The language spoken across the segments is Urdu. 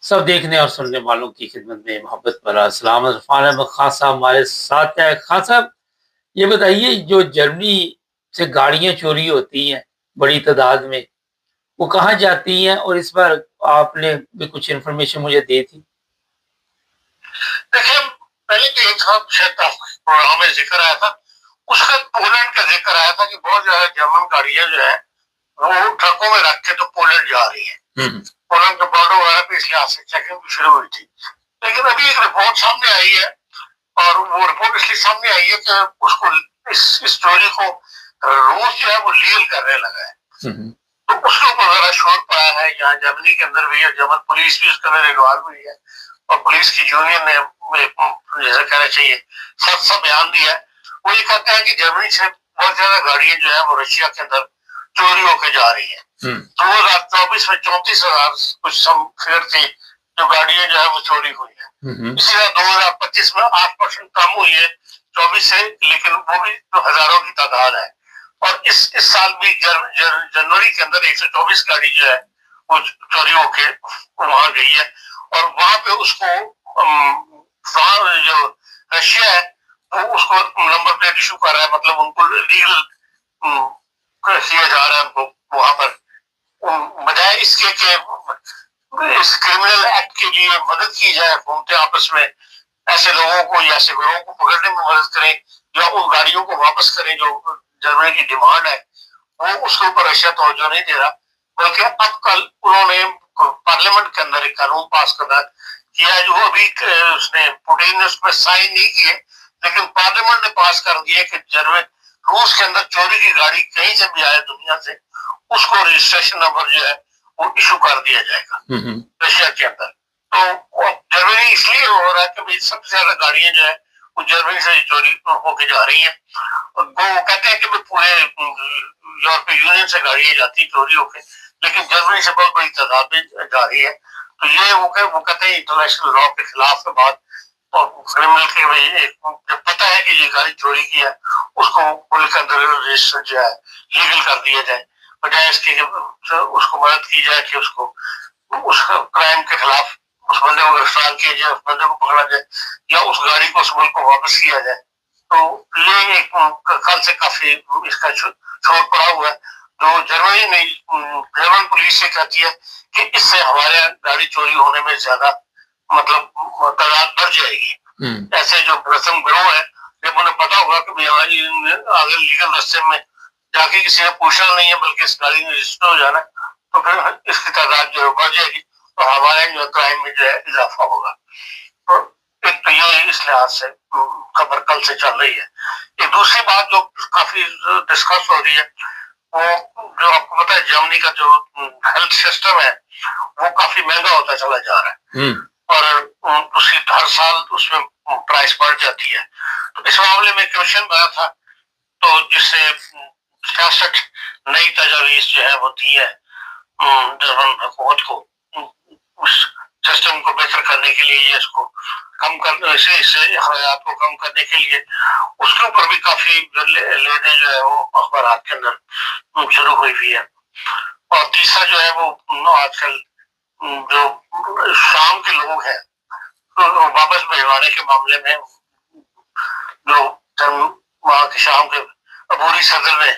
سب دیکھنے اور سننے والوں کی خدمت میں محبت بھرا السلام. عرفان احمد خان صاحب ہمارے ساتھ ہیں. خان صاحب یہ بتائیے جو جرمنی سے گاڑیاں چوری ہوتی ہیں بڑی تعداد میں وہ کہاں جاتی ہیں، اور اس پر آپ نے بھی کچھ انفارمیشن مجھے دی تھی. دیکھیں پہلے تو ایک شاید پروگرام میں ذکر آیا تھا، اس کا پولینڈ کا ذکر آیا تھا کہ بہت زیادہ جرمن گاڑیاں جو ہے وہ ٹرکوں میں رکھ کے تو پولینڈ جا رہی ہیں. پولینڈ کا بارڈر وغیرہ پہ اس لحاظ سے چیکنگ بھی شروع ہوئی تھی. لیکن ابھی ایک رپورٹ سامنے آئی ہے، اور وہ رپورٹ اس لیے سامنے آئی ہے کہ اس کو اس چوری کو روس جو ہے وہ لیگل کرنے لگا ہے. تو اس کے اوپر ذرا شور پڑا ہے یہاں جرمنی کے اندر بھی ہے. جرمن پولیس بھی اس کے اندر انوالو ہوئی ہے، اور پولیس کی یونین نے جیسا کہنا چاہیے سخت سا بیان دیا ہے. وہ یہ کہتے ہیں کہ جرمنی سے بہت زیادہ گاڑیاں جو ہے وہ رشیا کے اندر چوری ہو کے جا رہی ہیں. 2024 میں 34,000 کچھ سم فگر تھی جو گاڑیاں جو ہے وہ چوری ہوئی ہیں. اسی طرح 2025 میں 8% کم ہوئی ہے 24 سے، لیکن وہ بھی ہزاروں کی تعداد ہے. اور اس سال بھی جنوری کے اندر 124 گاڑی جو ہے وہ چوری ہو کے وہاں گئی ہے. اور وہاں پہ اس کو جو رشیا ہے وہ اس کو نمبر پلیٹ ایشو کر رہا ہے، مطلب ان کو لیگل کیا جا رہا ہے ان کو وہاں پر، بجائے اس کے کہ اس کرمنل ایکٹ کے لیے مدد کی جائے حکومتیں آپس میں ایسے لوگوں کو یا ایسے گروہوں کو پکڑنے میں مدد کریں یا ان گاڑیوں کو واپس کریں جو جرمنی کی ڈیمانڈ ہے. وہ اس کے اوپر رشیا توجہ نہیں دے رہا، بلکہ اب کل انہوں نے پارلیمنٹ کے اندر ایک قانون پاس کرنا کیا جو ابھی اس نے پوٹین نے اس میں سائن نہیں کیے، لیکن پارلیمنٹ نے پاس کر دیا کہ جرمن روس کے اندر چوری کی گاڑی کہیں سے بھی آئے دنیا سے اس کو رجسٹریشن نمبر جو ہے وہ ایشو کر دیا جائے گا رشیا کے اندر. تو جرمنی اس لیے ہو رہا ہے کہ سب سے زیادہ گاڑیاں جو ہے وہ جرمنی سے چوری ہو کے جا رہی ہیں. وہ کہتے ہیں کہ پورے یورپی یونین سے گاڑیاں جاتی چوری ہو کے، لیکن جرمنی سے بہت بڑی تعداد میں جا رہی ہے. تو یہ وہ کہتے ہیں انٹرنیشنل لا کے خلاف ہے بات، اور کرمنل کے جب پتہ ہے کہ یہ گاڑی چوری کی ہے اس کو ملک کے اندر رجسٹر جو ہے لیگل کر دیا جائے، بجائے اس کی اس کو مدد کی جائے کہ اس کو اس کرائم کے خلاف اس بندے کو گرفتار کیا جائے، اس بندے کو پکڑا جائے یا اس گاڑی کو اس ملک کو واپس کیا جائے. تو یہ ایک کل سے کافی اس کا چھوٹ پڑا ہوا ہے جو جرمن پولیس سے کہتی ہے کہ اس سے ہمارے گاڑی چوری ہونے میں زیادہ مطلب تعداد بڑھ جائے گی. ایسے جو رسم گروہ ہے جب انہیں پتا ہوگا کہ آگے لیگل رستے میں جا کے کسی نے پوچھنا نہیں ہے بلکہ اس گاڑی میں رجسٹر ہو جانا، تو پھر اس کی تعداد جو ہے بڑھ جائے گی اور ہمارے جو کرائم میں جو ہے اضافہ ہوگا. ایک تو یہ اس لحاظ سے خبر کل سے چل رہی ہے. ایک دوسری بات جو کافی ڈسکس ہو رہی ہے وہ جو آپ کو پتا ہے جرمنی کا جو ہیلتھ سسٹم ہے وہ کافی مہنگا ہوتا چلا جا رہا ہے، اور اس کی ہر سال اس میں پرائس بڑھ جاتی ہے. تو اس معاملے میں کمیشن بنا تھا تو جس سے 66 نئی تجاویز جو ہے وہ دی ہے جرمن حکومت کو اس سسٹم کو بہتر کرنے کے لیے، اس کو کم کرنے سے اخراجات کو کم کرنے کے لیے. اس کے اوپر بھی کافی لینے جو ہے وہ اخبارات کے اندر شروع ہوئی ہوئی ہے. اور تیسرا جو ہے وہ آج کل جو شام کے لوگ ہیں واپس بھجوانے کے معاملے میں جو وہاں کی شام کے عبوری صدر نے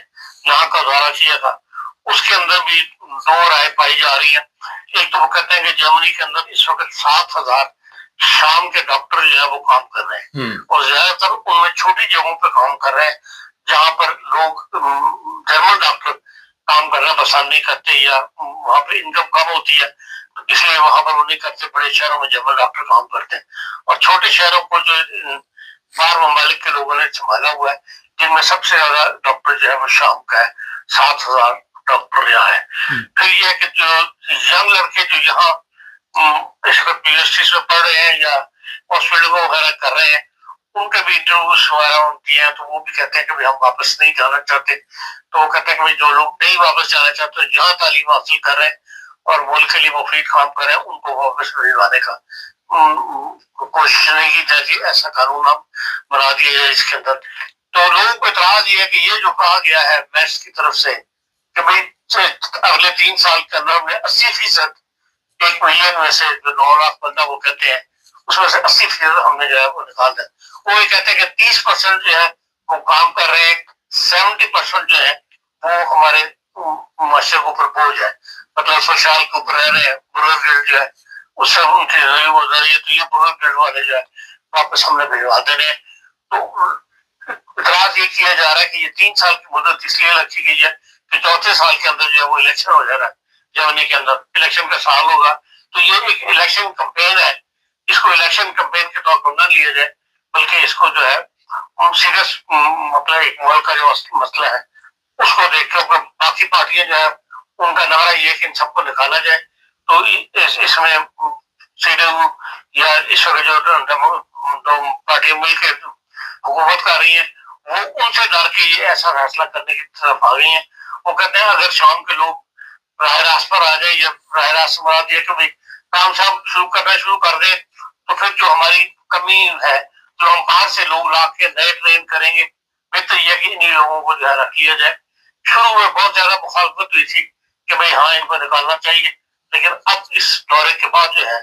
یہاں کا دورہ کیا تھا اس کے اندر بھی دو رائے پائی جا رہی ہیں. ایک تو وہ کہتے ہیں کہ جرمنی کے اندر اس وقت 7,000 شام کے ڈاکٹر جو ہے وہ کام کر رہے ہیں، اور زیادہ تر ان میں چھوٹی جگہوں پہ کام کر رہے ہیں جہاں پر لوگ جرمن ڈاکٹر کام کرنا پسند نہیں کرتے یا وہاں پہ انکم کم ہوتی ہے، اس لیے وہاں پر وہ نہیں کرتے. بڑے شہروں میں جرمن ڈاکٹر کام کرتے ہیں، اور چھوٹے شہروں کو جو باہر ممالک کے لوگوں نے سنبھالا ہوا ہے جن میں سب سے زیادہ ڈاکٹر جو ہے وہ شام کا ہے، 7,000 ڈاکٹر یہاں ہے. پھر یہ ہے کہ جو ینگ لڑکے جو یہاں اس وقت یونیورسٹیز میں پڑھ رہے ہیں یا ہاسپٹلوں وغیرہ کر رہے ہیں ان کے بھی انٹرویوز وغیرہ دیے ہیں تو وہ بھی کہتے ہیں کہ ہم واپس نہیں جانا چاہتے. تو وہ کہتے ہیں کہ جو لوگ نہیں واپس جانا چاہتے جہاں تعلیم حاصل کر رہے ہیں اور ملک کے لیے مفید کام کر رہے ہیں ان کو واپس بھجوانے کا کوشش نہیں کی جاتی. ایسا قانون ہم بنا دیا جائے اس کے اندر. تو لوگوں کو اعتراض یہ ہے کہ یہ جو کہا گیا ہے میس کی طرف سے کہ بھائی اگلے 3 سال کے اندر ہم نے 80% 1 ملین میں سے جو 9 لاکھ بندہ وہ کہتے ہیں اس میں سے 80% ہم نے جو ہے وہ نکال دیا. وہ یہ کہتے ہیں کہ 30% جو ہے وہ کام کر رہے ہیں, 70% جو ہے وہ ہمارے معاشرے کے اوپر بوجھ ہے, مطلب سوشال کے اوپر رہ رہے ہیں. برگر گلڈ جو ہے اس سے ان کی ذریعے تو یہ برگر گلڈ والے جو ہے واپس ہم نے بھجوا دینے ہیں. تو اعتراض یہ کیا جا رہا ہے کہ یہ 3 سال کی مدت اس لیے رکھی گئی ہے کہ چوتھے سال کے اندر جو ہے وہ الیکشن ہو جا رہا ہے, جرمنی کے اندر الیکشن کا سال ہوگا. تو یہ ایک الیکشن کمپین ہے, اس کو الیکشن کمپین کے طور پر نہ لیا جائے بلکہ اس کو جو ہے سیریس مطلب ایک ملک کا جو مسئلہ ہے اس کو دیکھ کر باقی پارٹیاں جو ہے ان کا نعرہ یہ ہے کہ ان سب کو نکالا جائے. تو اس میں CDU یا اس وقت جو دو پارٹیاں مل کے حکومت کر رہی ہیں وہ ان سے ڈر کے یہ ایسا فیصلہ کرنے کی طرف آ گئی ہیں. وہ کہتے ہیں اگر شام کے لوگ راہ راست پر آ جائے یا راہ راست مراد یہ کہ بھائی کام شام کرنا شروع کر دیں تو پھر جو ہماری کمی ہے جو ہم باہر سے لوگ لا کے نئے ٹرین کریں گے, بہتر یہ کہ انہیں لوگوں کو جو ہے کیا جائے. شروع میں بہت زیادہ مخالفت ہوئی تھی کہ بھائی ہاں ان کو نکالنا چاہیے, لیکن اب اس دورے کے بعد جو ہے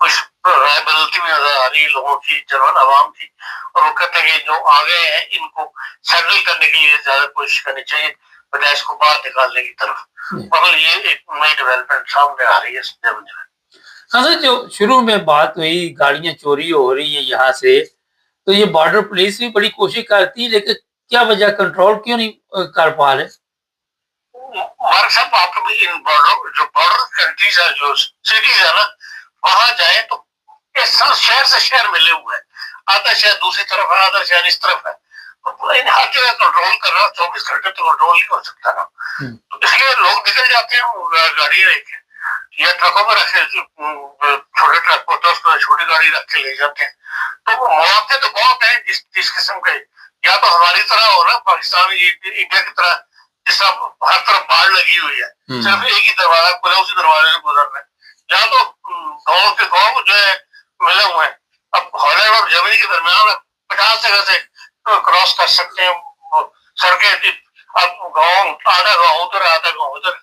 کچھ رائے بدلتی بھی نظر آ رہی ہے لوگوں کی, جرمن عوام کی, اور وہ کہتے ہیں کہ جو آگے ہیں ان کو سیٹل کرنے کے لیے زیادہ کوشش کرنی چاہیے بجائے اس کو باہر نکالنے کی طرف. مگر یہ ایک نئی ڈیولپمنٹ سامنے آ رہی ہے اس میں. ہاں سر, جو شروع میں بات ہوئی گاڑیاں چوری ہو رہی ہیں یہاں سے, تو یہ بارڈر پولیس بھی بڑی کوشش کرتی ہے, لیکن کیا وجہ کنٹرول کیوں نہیں کر پا رہے؟ ہمارے ساتھ آپ ان جو بارڈر کنٹریز ہے جو سٹیز ہے نا وہاں جائیں تو شہر سے شہر ملے ہوئے ہیں, آدھا شہر دوسری طرف ہے آدھا شہر اس طرف ہے, ہر جگہ کنٹرول کر رہا 24 گھنٹے تو کنٹرول نہیں ہو سکتا نا. تو اس لیے لوگ نکل جاتے ہیں گاڑی لے کے یا ٹرکوں میں رکھ کے, چھوٹے ٹرک ہوتا ہے اس کو چھوٹی گاڑی رکھ کے لے جاتے ہیں. تو وہ مواقع تو بہت ہیں جس قسم کے, یا تو ہماری طرح ہو نا پاکستان انڈیا کی طرح جس طرح ہر طرف باڑ لگی ہوئی ہے صرف ایک ہی دروازہ کھلا اسی دروازے سے گزرنا ہے, یا تو گاؤں کے گاؤں جو ہے ملے ہوئے ہیں. اب ہالینڈ اور جرمنی کے درمیان 50 جگہ سے کراس کر سکتے ہیں سڑکیں. اب گاؤں آدھا گاؤں ادھر آدھا گاؤں ادھر.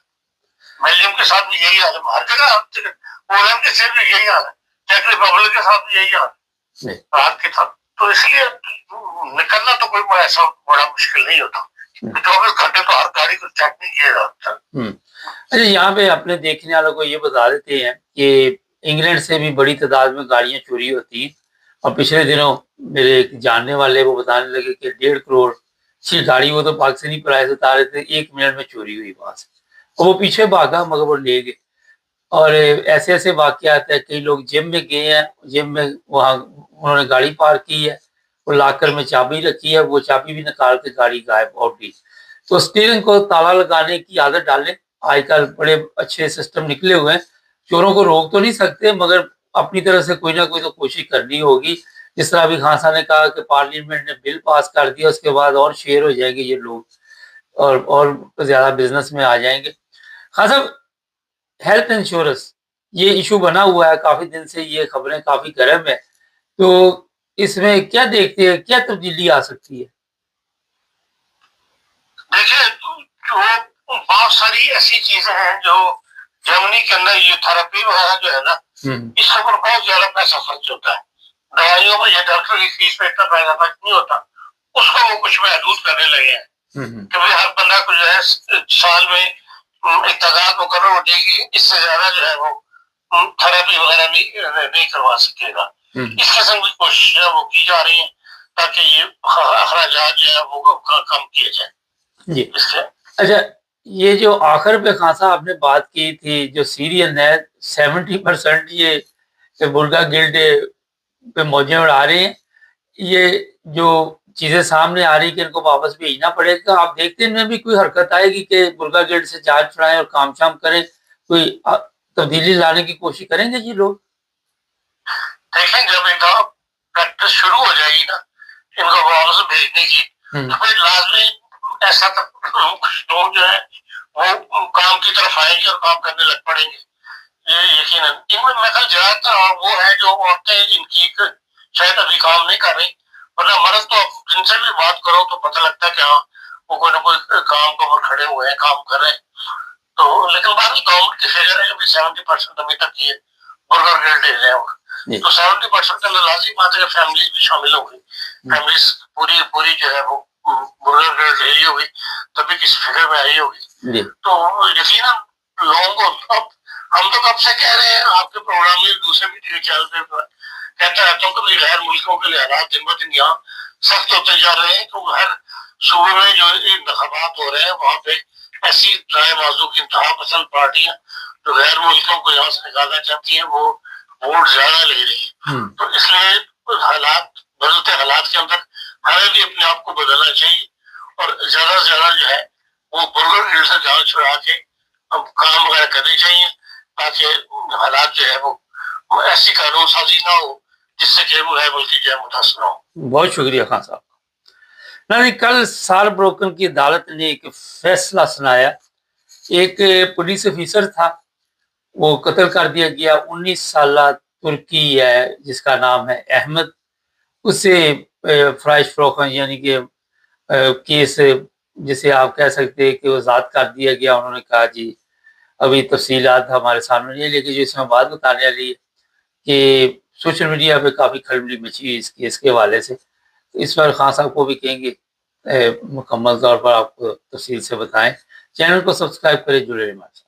بیلجیم کے ساتھ بھی یہی حال ہے, ہر جگہ پولینڈ کے ساتھ بھی یہی حال ہے, چیک ریپبلک کے ساتھ بھی یہی حال ہے رات کے ساتھ. تو اس لیے نکلنا تو کوئی ایسا بڑا مشکل نہیں ہوتا, 24 گھنٹے تو ہر گاڑی کو چیک نہیں کیا جاتا. اچھا, یہاں پہ اپنے دیکھنے والوں کو یہ بتا دیتے ہیں کہ انگلینڈ سے بھی بڑی تعداد میں گاڑیاں چوری ہوتی ہیں, اور پچھلے دنوں میرے ایک جاننے والے وہ بتانے لگے کہ 1.5 کروڑ کی گاڑی, وہ تو پاکستانی پرائز بتا رہے تھے, 1 منٹ میں چوری ہوئی وہاں سے, اور وہ پیچھے بھاگا مگر وہ لے گئے. اور ایسے ایسے واقعات ہیں, کئی لوگ جم میں گئے ہیں, جم میں وہاں انہوں نے گاڑی پارک کی ہے, وہ لاکر میں چابی رکھی ہے, وہ چابی بھی نکال کے گاڑی غائب ہو گئی. تو اسٹیئرنگ کو تالا لگانے کی عادت ڈالیں, آج کل بڑے اچھے سسٹم نکلے ہوئے ہیں, چوروں کو روک تو نہیں سکتے مگر اپنی طرف سے کوئی نہ کوئی تو کوشش کرنی ہوگی. جس طرح ابھی خان صاحب نے کہا کہ پارلیمنٹ نے بل پاس کر دیا, اس کے بعد اور شیئر ہو جائیں گے یہ لوگ اور زیادہ بزنس میں آ جائیں گے. خان صاحب, ہیلتھ انشورنس یہ ایشو بنا ہوا ہے کافی دن سے, یہ خبریں کافی گرم ہے, تو اس میں کیا دیکھتے ہیں, کیا تبدیلی آ سکتی ہے؟ دیکھیے بہت ساری ایسی چیزیں ہیں جو جرمنی کے اندر یہ تھراپی وغیرہ جو ہے نا اس کے اوپر بہت زیادہ پیسہ خرچ ہوتا ہے. دوائیوں میں یہ ڈاکٹر کی فیس میں اتنا پیسہ خرچ نہیں ہوتا, اس کو وہ کچھ محدود کرنے لگے ہیں کہ بھائی ہر بندہ کو جو ہے سال میں ایک تعداد مقرر ہو جائے گی, اس سے زیادہ جو ہے وہ تھراپی وغیرہ نہیں کروا سکے گا. اس قسم کی کوششیں وہ کی جا رہی ہیں تاکہ یہ اخراجات جو ہے وہ کم کیے جائیں. جی اچھا, یہ جو آخر پہ خان صاحب آپ نے بات کی تھی, جو سیرین ہے 70% یہ برگا گلڈ پہ موجیں اڑا رہے ہیں, یہ جو چیزیں سامنے آ رہی کہ ان کو واپس بھیجنا پڑے گا, آپ دیکھتے ہیں ان میں بھی کوئی حرکت آئے گی کہ برگا گلڈ سے جانچ چھڑائیں اور کام شام کریں, کوئی تبدیلی لانے کی کوشش کریں گے یہ لوگ؟ دیکھیں جب ان کا پریکٹس شروع ہو جائے گی نا ان کو واپس بھیجنے کی, تو پھر لازمی ایسا لوگ جو ہے وہ کام کی طرف آئیں گے اور کام کرنے لگ پڑیں گے. یہ یقیناً ان میں میرا زیادہ تر وہ ہے جو عورتیں جن کی شاید ابھی کام نہیں کر رہی, ورنہ مرد تو جن سے بھی بات کرو تو پتہ لگتا ہے کہ ہاں وہ کوئی نہ کوئی کام کے اوپر کھڑے ہوئے ہیں, کام کر رہے ہیں. تو لیکن بعد گورنمنٹ کی فگر ہے کہ 70% ابھی تک یہ برگر گرلڈ لے رہے ہیں، تو 70% کا لازمی بات ہے کہ فیملیز بھی شامل ہو گئی، فیملیز پوری جو ہے وہ برگر گرلڈ لے لی ہوگی تبھی کسی فگر میں آئی ہوگی. تو یقیناً لوگوں کو اب ہم تو کب سے کہہ رہے ہیں، آپ کے پروگرام میں دوسرے بھی میرے خیال پہ کہتا رہتا ہوں کہ غیر ملکوں کے حالات دن بدن یہاں سخت ہوتے جا رہے ہیں، تو ہر صوبے میں جو انتخابات ہو رہے ہیں وہاں پہ ایسی رائے موضوع کی انتہا پسند پارٹیاں جو غیر ملکوں کو یہاں سے نکالنا چاہتی ہیں وہ ووٹ زیادہ لے رہی ہیں. تو اس لیے حالات بدلتے حالات کے اندر ہمیں بھی اپنے آپ کو بدلنا چاہیے اور زیادہ سے زیادہ جو ہے وہ برگر گرل سے جان چھڑا کے اب کام وغیرہ کرنے چاہیے تاکہ حالات جو ہے وہ ایسی قانون سازی نہ ہو جس سے کہ وہ ہے ملکی جو ہے متاثر ہو. بہت شکریہ خان صاحب. کل سال بروکن کی عدالت نے ایک فیصلہ سنایا. ایک پولیس افیسر تھا، وہ قتل کر دیا گیا. 19 سالہ ترکی ہے جس کا نام ہے احمد، اسے فرائش فروخت یعنی کہ کیس جسے آپ کہہ سکتے ہیں کہ وہ ذات کر دیا گیا. انہوں نے کہا جی ابھی تفصیلات ہمارے سامنے نہیں، لیکن جو اس میں بات بتانے والی ہے کہ سوشل میڈیا پہ کافی کھلبلی مچی ہوئی اس کیس کے حوالے سے. اس پر خان صاحب کو بھی کہیں گے مکمل طور پر آپ کو تفصیل سے بتائیں. چینل کو سبسکرائب کریں، جڑے رہیں ہمارے ساتھ.